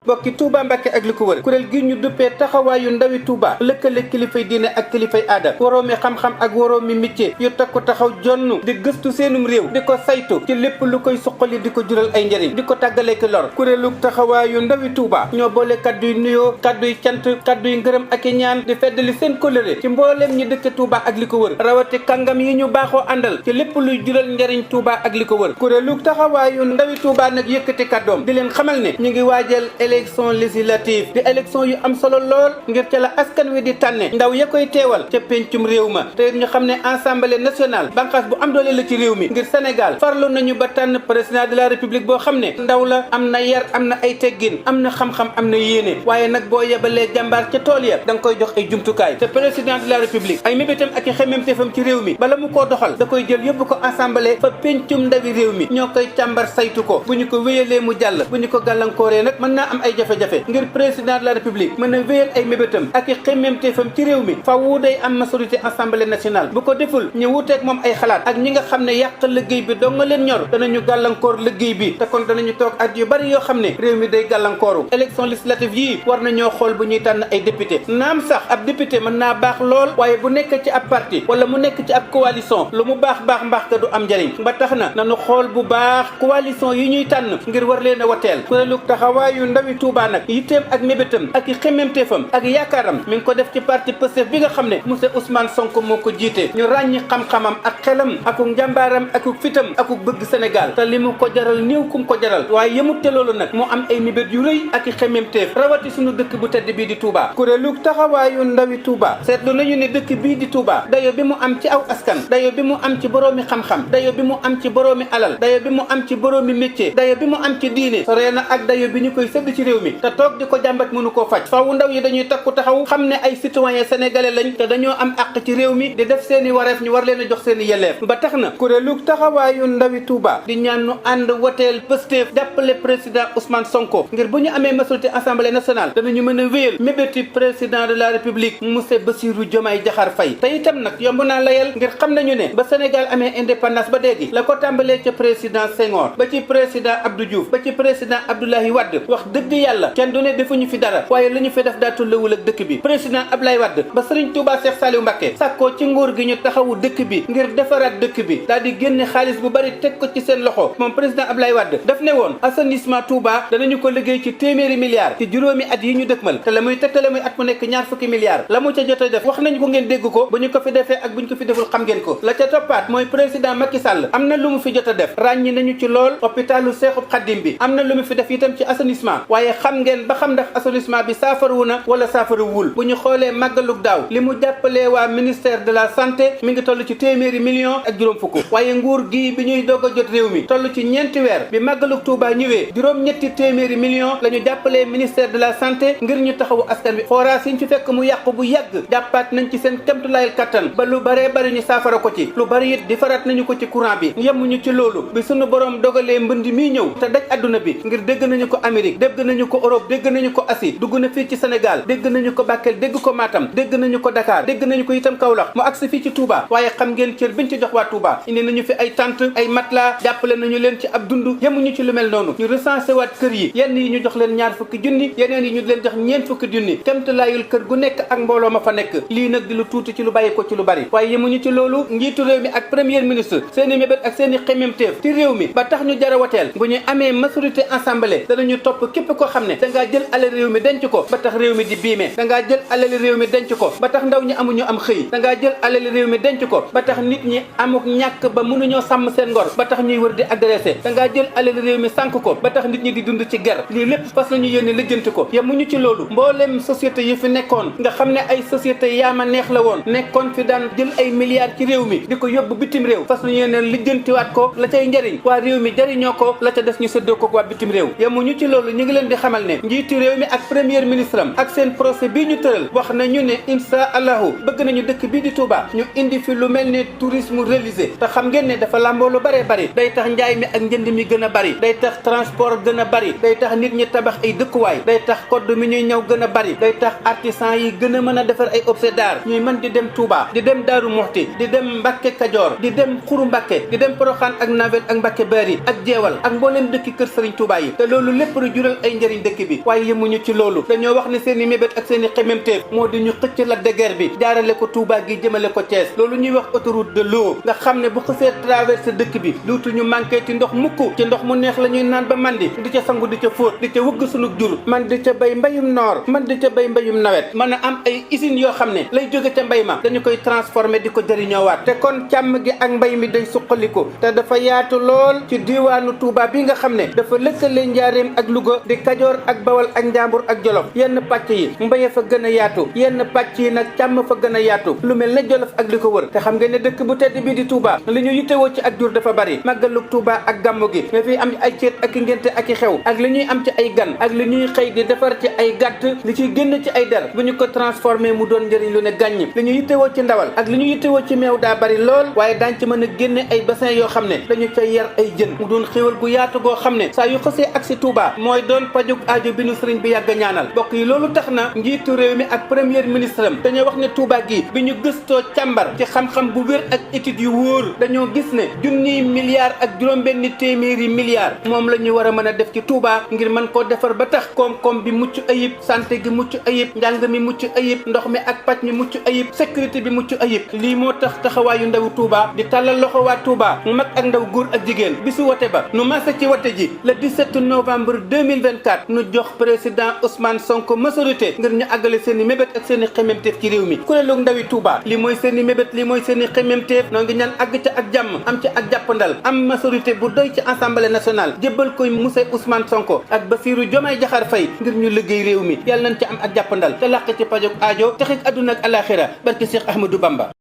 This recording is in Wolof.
bokki Touba Mbacke ak li ko wër kuréel gi ñu duppee taxawaayu ndawi Touba lëkkale kilifay diine ak kilifay aada woroomi xam-xam ak woroomi métier yu takku taxaw jonn di gëstu seenum réew di ko saytu ci lépp lu koy suqali di ko jural ay njëriñ di ko tàggalee ki lor kuréelu taxawaayu ndawi Touba ñoo boole kadduy nuyoo kadduy cant kadduy ngërëm ak i ñaan di feddali seen kóllëre ci mbooleem ñi dëkk Touba ak li ko wër rawati kàngam yi ñu baaxoo àndal ci lépp luy jural njëriñ Touba ak li ko wër kuréelu taxawaayu ndawi Touba nag yëkkati kàddoom di leen xamal ne ñu ngi waajal élection législative di élection yu am solo lool ngir ca la askan wi di tànne ndaw ya koy teewal ca pencum réew ma te ñu xam ne assemblée nationale banqaas bu am doole la ci réew mi ngir Sénégal farlu nañu ba tànn président de la république boo xam ne ndaw la am na yar am na ay teggin am na xam-xam am na yéene waaye nag boo yebalee jàmbaar ca tool ya da nga koy jox ay jumtukaay te président de la république ay mébétam ak i xemmemteefam ci réew mi bala mu koo doxal da koy jël yóbbu ko assemblée fa pencum ndawi réew mi ñoo koy càmbar saytu ko bu ñu ko wéyalee mu jàll bu ñu ko gàllankooree nag mën naa am ay jafe-jafe ngir président de la république mën a wéyal ay mébétam ak i xemmemteefam ci réew mi faaw day am majorité assemblée nationale bu ko deful ñu wuteeg moom ay xalaat ak ñi nga xam ne yàq liggéey bi dong nga leen ñor danañu gàllankoor liggéey bi te kon danañu toog at yu bari yoo xam ne réew mi day gàllankooru élection législative yii war nañoo xool bu ñuy tànn ay député naam sax ab député mën naa baax lool waaye bu nekk ci ab parti wala mu nekk ci ab coalition lu mu baax mbaax ka du am njëriñ ba tax na nañu xool bu baax coalition yi ñuy tànn ngir war leen a wateel kuréelu taxawaayu ndawi Touba nag yitteem ak mébétam ak i xemmemteefam ak yaakaaram mi ngi ko def ci parti Pastef bi nga xam ne monsieur Ousmane Sonko moo ko jiite ñu ràññi xam-xamam ak xelam akuk njàmbaaram akuk fitam akuk bëgg Sénégal te li mu ko jaral néew kum ko jaral waaye yemut te loolu nag moo am ay mébét yu rëy ak i xemmemteef rawati suñu dëkk bu tedd bii di Touba kuréelu taxawaayu ndawi Touba seetlu nañu ne dëkk bii di Touba dayo bi mu am ci aw askan dayo bi mu am ci boroomi xam-xam dayo bi mu am ci boroomi alal dayo bi mu am ci boroomi métier dayo bi mu am ci diine soree na ak dayo bi ñu koy sëdd ci réew mi te toog di ko jàmbat mënu koo faj faaw ndaw yi dañuy takku taxaw xam ne ay citoyen sénégalais lañ te dañoo am àq ci réew mi di def seeni wareef ñu war leen a jox seeni yelleef ba tax na kuréelu taxawaayu ndawi Touba di ñaan nu ànd woteel Pastef jàppale président Ousmane Sonko ngir bu ñu amee majorité assemblée nationale danañu mën a wéyal mébéti président de la république monsieur Bassirou Diomaye Diakhar Faye te itam nag yomb naa layal ngir xam nañu ne ba Sénégal amee indépendance ba léegi la ko tàmbalee ca président Senghor ba ci président Abdou Diouf ba ci président Abdoulaye Wade wax dëgg yàlla kenn du ne defuñu fi dara waaye la ñu fi def daa tullawul ak dëkk bi président Abdoulaye Wade ba Serigne Touba Cheikh Saliou Mbacké sàkkoo ci nguur gi ñu taxawu dëkk bi ngir defaraat dëkk bi daal di génne xaalis bu bari teg ko ci seen loxo moom président Abdoulaye Wade daf ne woon assainissement Touba danañu ko liggéey ci téeméeri milliards ci juróomi at yi ñu dëkkmal te la muy tegtale muy at mu nekk ñaar fukki milliards la mu ca jot a def wax nañu ko ngeen dégg ko bu ñu ko fi defee ak bu ñu ko fi deful xam ngeen ko la ca toppaat mooy président Macky Sall am na lu mu fi jot a def ràññi nañu ci lool hôpitalu Cheikhoul Khadim bi am na lu mu fi def itam ci assainissement waaye xam ngeen ba xam ndax assainissement bi saafarawu na wala saafarawul bu ñu xoolee màggalug daaw li mu jàppalee waa ministère de la santé mi ngi toll ci téeméeri millions ak juróom fukk waaye nguur gii bi ñuy doog a jot réew mi toll ci ñeenti weer bi màggalug Touba ñëwee juróom-ñetti téeméeri millions la ñu jàppalee ministère de la santé ngir ñu taxawu askan bi forage yi ñu fi fekk mu yàqu bu yàgg jàppaat nañ ci seen kéemtulaayal kattan ba lu baree bari ñu saafara ko ci lu bari it di faraat nañu ko ci courant bi yemuñu ci loolu bi sunu borom dogalee mbënd mii ñëw te daj adduna bi ngir dégg nañu ko Amérique dégg nañu ko Europe dégg nañu ko Asie dugg na fii ci Sénégal dégg nañu ko Bakel dégg ko Matam dégg nañu ko Dakar dégg nañu ko itam Kaolack mu agsi fii ci Touba waaye xam ngeen cër biñ ci jox waa Touba indi nañu fi ay tente ay matelas jàppale nañu leen ci ab dund yemuñu ci lu mel noonu ñu recensé waat kër yi yenn yi ñu jox leen ñaar fukki junni yeneen yi ñu leen jox ñeent fukki junni kémtalaayul kër gu nekk ak mbooloo ma fa nekk lii nag di lu tuuti ci lu bàyyi ko ci lu bari waaye yemuñu ci loolu njiitu réew mi ak premier ministre seeni mébét ak seeni xemmemteef ci réew mi ba tax ñu jara wateel bu ñu amee majorité assemblée danañu topp képp koo xam ne dangaa jël alal réew mi denc ko ba tax réew mi di biime dangaa jël alal réew mi denc ko ba tax ndaw ñi amuñu am xëy dangaa jël alal réew mi denc ko ba tax nit ñi amuk ñàkk ba mënuñoo sàmm seen ngor ba tax ñuy wër di agressé dangaa jël alal réew mi sànk ko ba tax nit ñi di dund ci ger lii lépp fas nañu yéene lijjanti ko yemuñu ci loolu mboolem société yi fi nekkoon nga xam ne ay société yaama neex la woon nekkoon fi daan jël ay milliards ci réew mi di ko yóbbu bitim réew fas nañu yéene lijjantiwaat ko la cay njëriñ waa réew mi jëriñoo ko la ca des ñu séddoo ko waa bitim réew yemuñu ci loolu ñu ngi leen di xamal ne njiitu réew mi ak premier ministre am ak seen procès bii ñu tëral wax nañu ne insha allahu bëgg nañu dëkk bii di Touba ñu indi fi lu mel ni tourisme réalisé te xam ngeen ne dafa làmboo lu bare bari day tax njaay mi ak njënd mi gën a bari day tax transport gën a bari day tax nit ñi tabax ay dëkkuwaay day tax code mi ñuy ñëw gën a bari day tax artisan yi gën a mën a defar ay objet d'art ñuy mën di dem Touba di dem Daaru Muxti di dem Mbàkke Kajoor di dem Xuru Mbàkke di dem Poroxaan ak Navel ak Mbàkke Bari ak Jeewal ak mbooleem dëkki kër Sëriñ Touba yi te loolu lépp lu jural ay ay njëriñ dëkk bi waaye yemuñu ci loolu dañoo wax ne seen i mébét ak seen i xememteef moo di ñu xëcc la dëgër bi jaarale ko Touba gi jëmale ko Thiès loolu ñuy wax autoroute de l'eau nga xam ne bu xësee traversé dëkk bi duutuñu manqué ci ndox mukk ci ndox mu neex la ñuy naan ba mandi di ca sangu di ca fóot di ca wëgg sunu jur man di ca bay mbayum noor man di ca bay mbayum nawet mën a am ay usines yoo xam ne lay jóge ca mbay ma dañu koy transformé di ko jëriñoowaat te kon càmm gi ak mbay mi day suqaliku te dafa yaatu lool ci diwaanu Touba bi nga xam ne dafa lëkkale Njaaréem ak Louga di Kajoor ak Bawal ak Njàmbur ak Jolof yenn pàcc yi mbaye fa gën a yaatu yenn pàcc yi nag càmm fa gën a yaatu lu mel ne Jolof ak li ko wër te xam ngeen ne dëkk bu tedd bi di Touba li ñu yittewoo ci ak jur dafa bari màggalug Touba ak gàmmu gi nga fi am ay ceet ak i ngénte ak i xew ak li ñuy am ci ay gan ak li ñuy xëy di defar ci ay gàtt li ciy génn ci ay der bu ñu ko transformé mu doon njëriñ lu ne gàññi li ñu yittewoo ci ndawal ak li ñu yittewoo ci meew daa bari lool waaye daañ ci mën a génne ay bassin yoo xam ne dañu cay yar ay jën mu doon xéewal gu yaatu goo xam ne saa yu xësee ak si Touba mooy doon pajuk aajo bi nu sëriñ bi yàgg ñaanal bokk yi loolu tax na njiitu réew mi ak premier ministre am dañoo wax ne Touba gi bi ñu gëstoo càmbar ci xam-xam bu wér ak études yu wóor dañoo gis ne junniy milliards ak juróom-benni téeméeri milliards moom la ñu war a mën a def ci Touba ngir mën koo defar ba tax koom-koom bi mucc ayib santé gi mucc ayib njàng mi mucc ayib ndox mi ak paj mi mucc ayib sécurité bi mucc ayib lii moo tax taxawaayu ndawu Touba di tàllal loxo waa Touba mu mag ak ndaw góor ak jigéen bisu wote ba nu maase ci wote ji le 17 novembre 2024 nu jox président Ousmane Sonko majorité ngir ñu àggale seen i mébét ak seen i xememteef ci réew mi kuréelu ndawi Touba li mooy seen i mébét li mooy seen i xememteef noo ngi ñaan àgg ca ak jàmm am ca ak jàppandal am majorité bu doy ci assemblée nationale jébbal koy monsieur Ousmane Sonko ak Bassirou Diomaye Diakhar Faye ngir ñu liggéey réew mi yàlla nañ ci am ak jàppandal te làq ci pajog aajo texit àdduna ak alaxira barke Cheikh Ahmadou Bamba